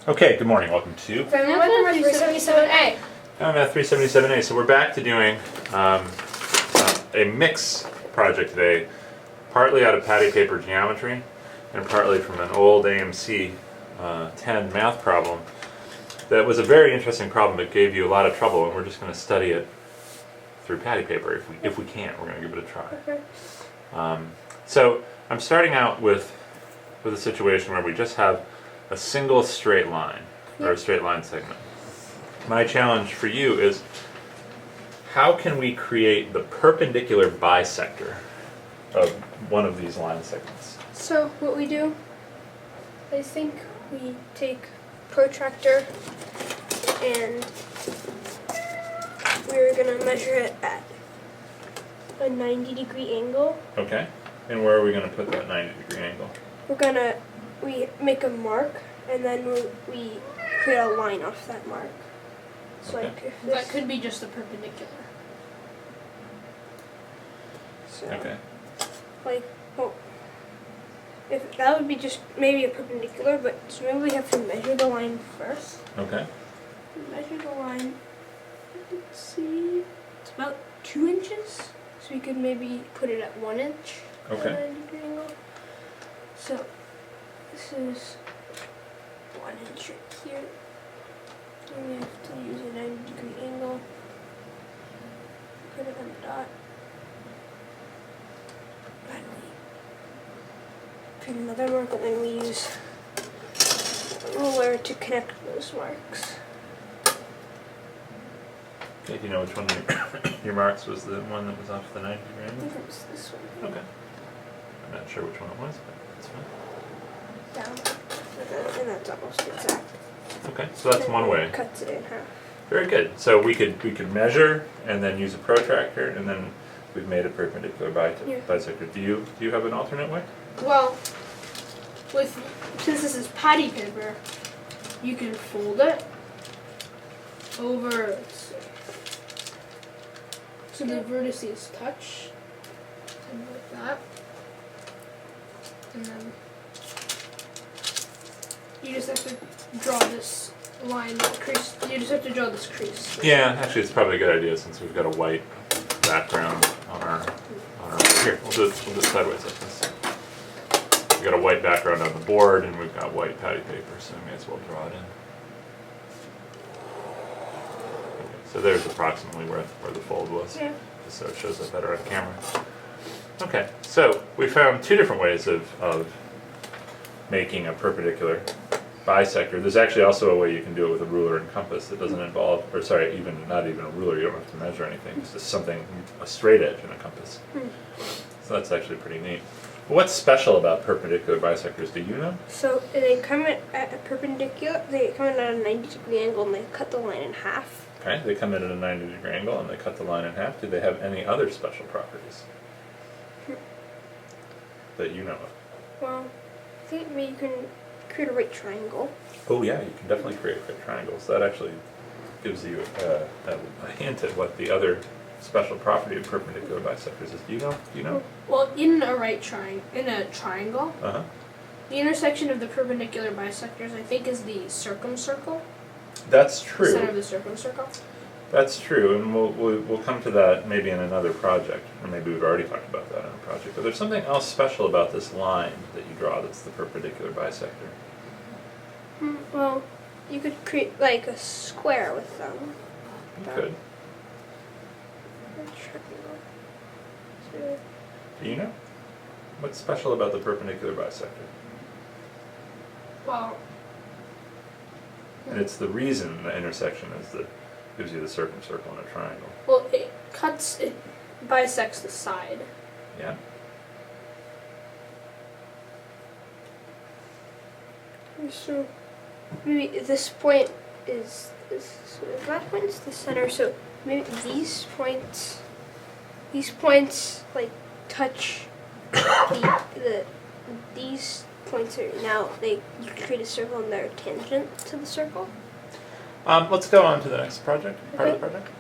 Okay, good morning. Welcome to FamilyMath379a. FamilyMath377a. So we're back to doing a mix project today, partly out of patty paper geometry and partly from an old AMC 10 math problem that was a very interesting problem. It gave you a lot of trouble, and we're just going to study it through patty paper if we can. We're going to give it a try. Okay. So I'm starting out with a situation where we just have a single straight line, or a straight line segment. My challenge for you is, how can we create the perpendicular bisector of one of these line segments? So what we do, I think we take protractor and we're going to measure it at a 90-degree angle. Okay. And where are we going to put that 90-degree angle? We make a mark and then we create a line off that mark. So Okay. like if That could be just a perpendicular. So Okay. like, well, if that would be just maybe a perpendicular, but so maybe we have to measure the line first. Okay. Measure the line. Let's see. It's about 2 inches. So we could maybe put it at 1 inch. Okay. At a 90-degree angle. So this is 1 inch right here. And we have to use a 90-degree angle. Put it on the dot. And we put another mark, and then we use a ruler to connect those marks. Okay, do you know which one of your marks was the one that was off the 90-degree I angle? think it was this one. Okay. I'm not sure which one it was, but that's fine. Down. And that's almost exact. Okay, so that's one way. Cuts it in half. Very good. So we could measure and then use a protractor, and then we've made a perpendicular bisector. Do you have an alternate way? Well, since this is patty paper, you can fold it over so the vertices touch, and like that, and then you just have to draw this line, crease. You just have to draw this crease. Yeah, actually, it's probably a good idea since we've got a white background on our here. We'll do it sideways like this. We've got a white background on the board, and we've got white patty paper, so we may as well draw it in. Okay, so there's approximately where the fold was, Yeah. just so it shows up better on camera. Okay, so we found two different ways of making a perpendicular bisector. There's actually also a way you can do it with a ruler and compass that doesn't involve, or sorry, not even a ruler. You don't have to measure anything. It's just a straight edge and a compass. So that's actually pretty neat. What's special about perpendicular bisectors? Do you know? So they come in at a perpendicular. They come in at a 90-degree angle, and they cut the line in half. Okay, they come in at a 90-degree angle and they cut the line in half. Do they have any other special properties that you know of? Well, I think maybe you can create a right triangle. Oh yeah, you can definitely create right triangles. That actually gives you a hint at what the other special property of perpendicular bisectors is. Do you know? Well, in a triangle, Uh-huh. the intersection of the perpendicular bisectors, I think, is the circumcircle. That's The true. center of the circumcircle. That's true, and we'll come to that maybe in another project, or maybe we've already talked about that in a project. But there's something else special about this line that you draw that's the perpendicular bisector. Well, you could create like a square with them. You could. A triangle. So, Do you know? What's special about the perpendicular bisector? Well, And it's the reason the intersection gives you the circumcircle in a triangle. well, it bisects the side. Yeah? so maybe this point is so that point is the center. So maybe these points like touch these points are now you create a circle and they're tangent to the circle. Let's go on to the next project, part of the Okay. project.